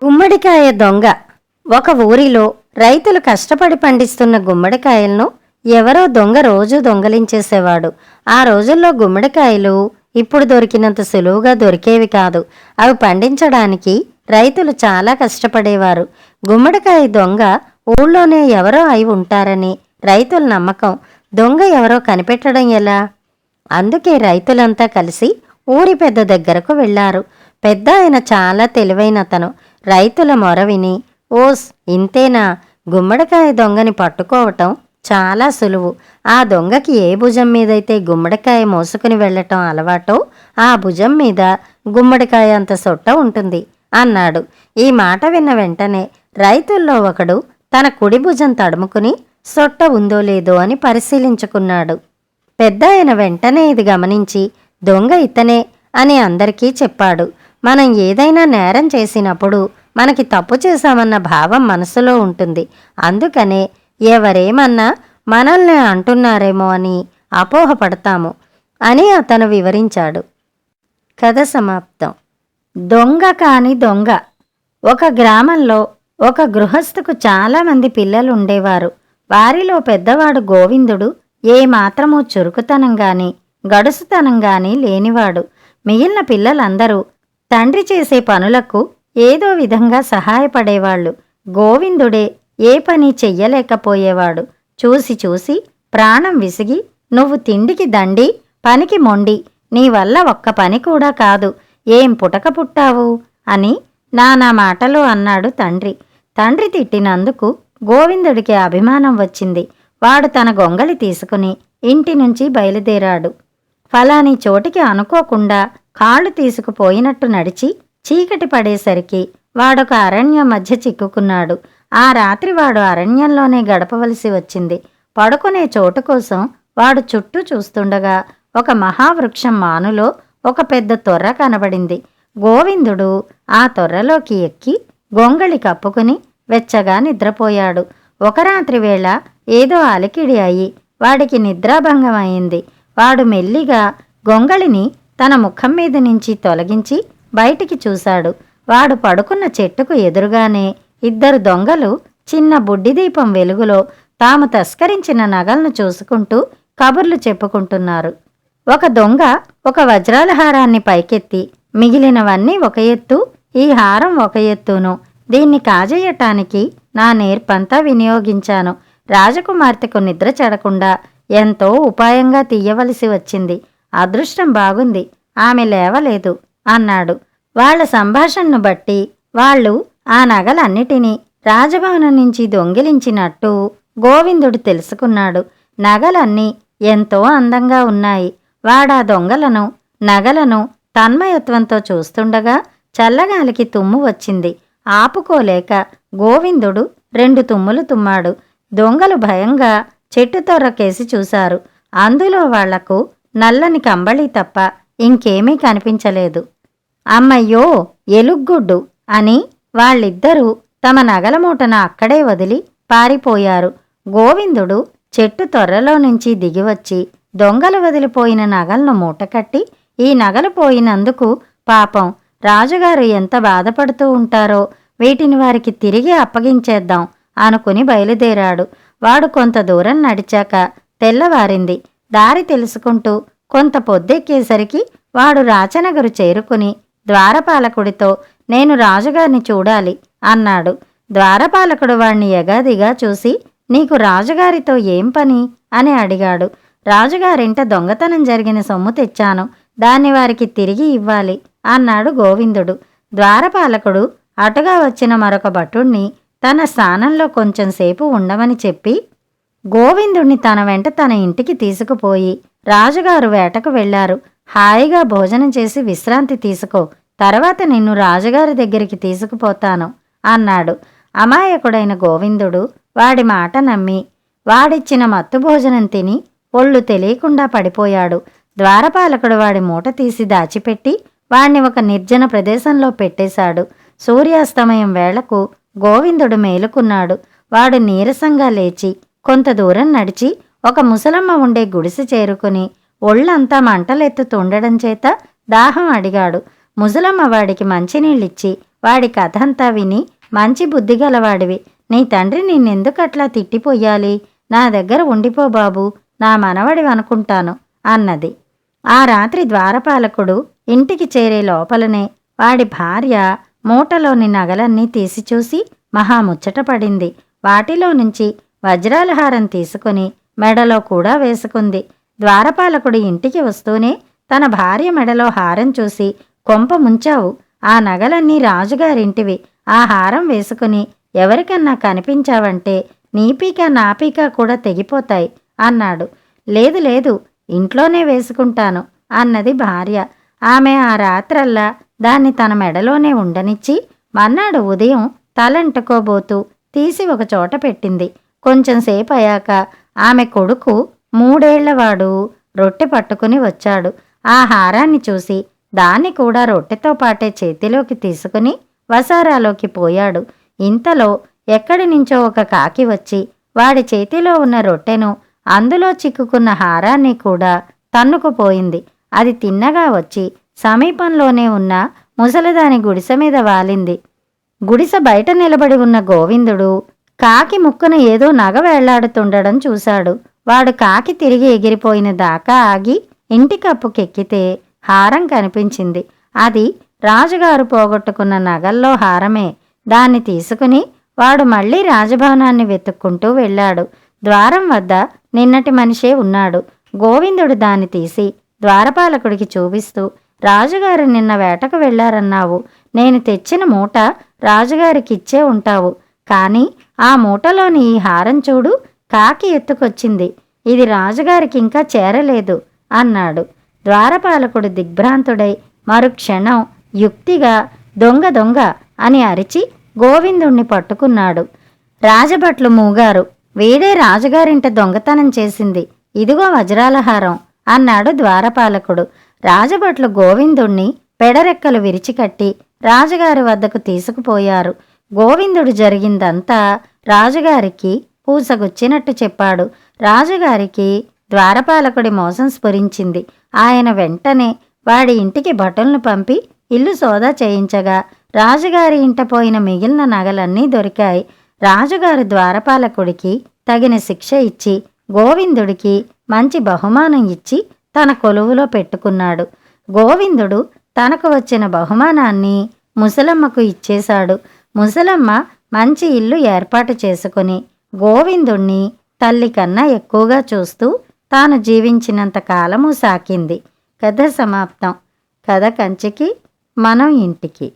గుమ్మడికాయ దొంగ. ఒక ఊరిలో రైతులు కష్టపడి పండిస్తున్న గుమ్మడికాయలను ఎవరో దొంగ రోజూ దొంగలించేసేవాడు. ఆ రోజుల్లో గుమ్మడికాయలు ఇప్పుడు దొరికినంత సులువుగా దొరికేవి కాదు. అవి పండించడానికి రైతులు చాలా కష్టపడేవారు. గుమ్మడికాయ దొంగ ఊళ్ళోనే ఎవరో అయి ఉంటారని రైతుల నమ్మకం. దొంగ ఎవరో కనిపెట్టడం ఎలా? అందుకే రైతులంతా కలిసి ఊరి పెద్ద దగ్గరకు వెళ్లారు. పెద్ద ఆయన చాలా తెలివైనతను. రైతుల మొర విని, ఓస్ ఇంతేనా, గుమ్మడికాయ దొంగని పట్టుకోవటం చాలా సులువు. ఆ దొంగకి ఏ భుజం మీదైతే గుమ్మడికాయ మోసుకుని వెళ్లటం అలవాటో ఆ భుజం మీద గుమ్మడికాయ అంత సొట్ట ఉంటుంది అన్నాడు. ఈ మాట విన్న వెంటనే రైతుల్లో ఒకడు తన కుడి భుజం తడుముకుని సొట్ట ఉందో లేదో అని పరిశీలించుకున్నాడు. పెద్ద ఆయన వెంటనే ఇది గమనించి దొంగ ఇతనే అని అందరికీ చెప్పాడు. మనం ఏదైనా నేరం చేసినప్పుడు మనకి తప్పు చేశామన్న భావం మనసులో ఉంటుంది. అందుకనే ఎవరేమన్నా మనల్ని అంటున్నారేమో అని అపోహపడతాము అని అతను వివరించాడు. కథ సమాప్తం. దొంగ కాని దొంగ. ఒక గ్రామంలో ఒక గృహస్థుకు చాలామంది పిల్లలు ఉండేవారు. వారిలో పెద్దవాడు గోవిందుడు ఏమాత్రమూ చురుకుతనం గాని గడుసుతనం గాని లేనివాడు. మిగిలిన పిల్లలందరూ తండ్రి చేసే పనులకు ఏదో విధంగా సహాయపడేవాళ్లు. గోవిందుడే ఏ పని చెయ్యలేకపోయేవాడు. చూసి చూసి ప్రాణం విసిగి, నువ్వు తిండికి దండి, పనికి మొండి, నీ వల్ల ఒక్క పని కూడా కాదు, ఏం పుటక పుట్టావు అని నానా మాటలు అన్నాడు తండ్రి. తండ్రి తిట్టినందుకు గోవిందుడికి అభిమానం వచ్చింది. వాడు తన గొంగలి తీసుకుని ఇంటి నుంచి బయలుదేరాడు. ఫలాని చోటికి అనుకోకుండా కాళ్ళు తీసుకుపోయినట్టు నడిచి చీకటి పడేసరికి వాడొక అరణ్యం మధ్య చిక్కుకున్నాడు. ఆ రాత్రి వాడు అరణ్యంలోనే గడపవలసి వచ్చింది. పడుకునే చోటు కోసం వాడు చుట్టూ చూస్తుండగా ఒక మహావృక్షం మానులో ఒక పెద్ద తొర్ర కనబడింది. గోవిందుడు ఆ తొర్రలోకి ఎక్కి గొంగళి కప్పుకుని వెచ్చగా నిద్రపోయాడు. ఒక రాత్రి వేళ ఏదో అలికిడి అయి వాడికి నిద్రాభంగం అయింది. వాడు మెల్లిగా గొంగళిని తన ముఖం మీద నుంచి తొలగించి బయటికి చూశాడు. వాడు పడుకున్న చెట్టుకు ఎదురుగానే ఇద్దరు దొంగలు చిన్న బుడ్డిదీపం వెలుగులో తాము తస్కరించిన నగలను చూసుకుంటూ కబుర్లు చెప్పుకుంటున్నారు. ఒక దొంగ ఒక వజ్రాల హారాన్ని పైకెత్తి, మిగిలినవన్నీ ఒక ఎత్తు, ఈ హారం ఒక ఎత్తును, దీన్ని కాజేయటానికి నా నేర్పంతా వినియోగించాను. రాజకుమార్తెకు నిద్ర చెడకుండా ఎంతో ఉపాయంగా తీయవలసి వచ్చింది. అదృష్టం బాగుంది, ఆమె లేవలేదు అన్నాడు. వాళ్ల సంభాషణను బట్టి వాళ్ళు ఆ నగలన్నిటినీ రాజభవనం నుంచి దొంగిలించినట్టు గోవిందుడు తెలుసుకున్నాడు. నగలన్నీ ఎంతో అందంగా ఉన్నాయి. వాడా దొంగలను నగలను తన్మయత్వంతో చూస్తుండగా చల్లగాలికి తుమ్ము వచ్చింది. ఆపుకోలేక గోవిందుడు 2 తుమ్ములు తుమ్మాడు. దొంగలు భయంగా చెట్టు తొర్రకేసి చూశారు. అందులో వాళ్లకు నల్లని కంబళి తప్ప ఇంకేమీ కనిపించలేదు. అమ్మయ్యో, ఎలుగ్గుడ్డు అని వాళ్ళిద్దరూ తమ నగల మూటను అక్కడే వదిలి పారిపోయారు. గోవిందుడు చెట్టు తొర్రలో నుంచి దిగివచ్చి దొంగలు వదిలిపోయిన నగలను మూటకట్టి, ఈ నగలు పోయినందుకు పాపం రాజుగారు ఎంత బాధపడుతూ ఉంటారో, వీటిని వారికి తిరిగి అప్పగించేద్దాం అనుకుని బయలుదేరాడు. వాడు కొంత దూరం నడిచాక తెల్లవారింది. దారి తెలుసుకుంటూ కొంత పొద్దెక్కేసరికి వాడు రాచనగరు చేరుకుని ద్వారపాలకుడితో, నేను రాజుగారిని చూడాలి అన్నాడు. ద్వారపాలకుడు వాణ్ణి ఎగాదిగా చూసి, నీకు రాజుగారితో ఏం పని అని అడిగాడు. రాజుగారింట దొంగతనం జరిగిన సొమ్ము తెచ్చాను, దాన్ని వారికి తిరిగి ఇవ్వాలి అన్నాడు గోవిందుడు. ద్వారపాలకుడు అటుగా వచ్చిన మరొక భటుణ్ణి తన స్థానంలో కొంచెం సేపు ఉండమని చెప్పి గోవిందుణ్ణి తన వెంట తన ఇంటికి తీసుకుపోయి, రాజుగారు వేటకు వెళ్లారు, హాయిగా భోజనం చేసి విశ్రాంతి తీసుకో, తర్వాత నిన్ను రాజుగారి దగ్గరికి తీసుకుపోతాను అన్నాడు. అమాయకుడైన గోవిందుడు వాడి మాట నమ్మి వాడిచ్చిన మత్తు భోజనం తిని ఒళ్ళు తెలియకుండా పడిపోయాడు. ద్వారపాలకుడు వాడి మూట తీసి దాచిపెట్టి వాణ్ణి ఒక నిర్జన ప్రదేశంలో పెట్టేశాడు. సూర్యాస్తమయం వేళకు గోవిందుడు మేలుకున్నాడు. వాడు నీరసంగా లేచి కొంత దూరం నడిచి ఒక ముసలమ్మ ఉండే గుడిసె చేరుకుని ఒళ్ళంతా మంటలెత్తుతుండడం చేత దాహం అడిగాడు. ముసలమ్మ వాడికి మంచినీళ్ళిచ్చి వాడి కథంతా విని మంచి బుద్ధి గలవాడివి. నీ తండ్రి నిన్నెందుకట్లా తిట్టిపోయాలి? నా దగ్గర ఉండిపో బాబు, నా మనవడివనుకుంటాను అన్నది. ఆ రాత్రి ద్వారపాలకుడు ఇంటికి చేరే లోపలనే వాడి భార్య మూటలోని నగలన్నీ తీసి చూసి మహాముచ్చటపడింది. వాటిలో నుంచి వజ్రాల హారం తీసుకుని మెడలో కూడా వేసుకుంది. ద్వారపాలకుడు ఇంటికి వస్తూనే తన భార్య మెడలో హారం చూసి, కొంప ముంచావు, ఆ నగలన్నీ రాజుగారింటివి. ఆ హారం వేసుకుని ఎవరికన్నా కనిపించావంటే నీ పీక నా పీక కూడా తెగిపోతాయి అన్నాడు. లేదు లేదు, ఇంట్లోనే వేసుకుంటాను అన్నది భార్య. ఆమె ఆ రాత్రల్లా దాన్ని తన మెడలోనే ఉండనిచ్చి మర్నాడు ఉదయం తలంటుకోబోతూ తీసి ఒక చోట పెట్టింది. కొంచెం సేపు అయ్యాక ఆమె కొడుకు 3 ఏళ్లవాడు రొట్టె పట్టుకుని వచ్చాడు. ఆ హారాన్ని చూసి దాన్ని కూడా రొట్టెతో పాటే చేతిలోకి తీసుకుని వసారాలోకి పోయాడు. ఇంతలో ఎక్కడి నుంచో ఒక కాకి వచ్చి వాడి చేతిలో ఉన్న రొట్టెను, అందులో చిక్కుకున్న హారాన్ని కూడా తన్నుకుపోయింది. అది తిన్నగా వచ్చి సమీపంలోనే ఉన్న ముసలిదాని గుడిసె మీద వాలింది. గుడిసె బయట నిలబడి ఉన్న గోవిందుడు కాకి ముక్కున ఏదో నగ వేళ్లాడుతుండడం చూశాడు. వాడు కాకి తిరిగి ఎగిరిపోయిన దాకా ఆగి ఇంటి కప్పుకెక్కితే హారం కనిపించింది. అది రాజుగారు పోగొట్టుకున్న నగల్లో హారమే. దాన్ని తీసుకుని వాడు మళ్లీ రాజభవనాన్ని వెతుక్కుంటూ వెళ్ళాడు. ద్వారం వద్ద నిన్నటి మనిషే ఉన్నాడు. గోవిందుడు దాన్ని తీసి ద్వారపాలకుడికి చూపిస్తూ, రాజుగారు నిన్న వేటకు వెళ్లారన్నావు. నేను తెచ్చిన మూట రాజుగారికిచ్చే ఉంటావు. కాని ఆ మూటలోని ఈ హారం చూడు, కాకి ఎత్తుకొచ్చింది. ఇది రాజుగారికి ఇంకా చేరలేదు అన్నాడు. ద్వారపాలకుడు దిగ్భ్రాంతుడై మరుక్షణం యుక్తిగా దొంగ దొంగ అని అరిచి గోవిందుణ్ణి పట్టుకున్నాడు. రాజభట్లు మూగారు. వీడే రాజుగారింట దొంగతనం చేసింది, ఇదిగో వజ్రాలహారం అన్నాడు ద్వారపాలకుడు. రాజభట్లు గోవిందుణ్ణి పెడరెక్కలు విరిచికట్టి రాజుగారి వద్దకు తీసుకుపోయారు. గోవిందుడు జరిగిందంతా రాజుగారికి పూసగుచ్చినట్టు చెప్పాడు. రాజుగారికి ద్వారపాలకుడి మోసం స్ఫురించింది. ఆయన వెంటనే వాడి ఇంటికి భటులను పంపి ఇల్లు సోదా చేయించగా రాజుగారి ఇంట పోయిన మిగిలిన నగలన్నీ దొరికాయి. రాజుగారు ద్వారపాలకుడికి తగిన శిక్ష ఇచ్చి గోవిందుడికి మంచి బహుమానం ఇచ్చి తన కొలువులో పెట్టుకున్నాడు. గోవిందుడు తనకు వచ్చిన బహుమానాన్ని ముసలమ్మకు ఇచ్చేశాడు. ముసలమ్మ మంచి ఇల్లు ఏర్పాటు చేసుకుని గోవిందుణ్ణి తల్లి కన్నా ఎక్కువగా చూస్తూ తాను జీవించినంత కాలము సాకింది. కథ సమాప్తం. కథ కంచికి, మనం ఇంటికి.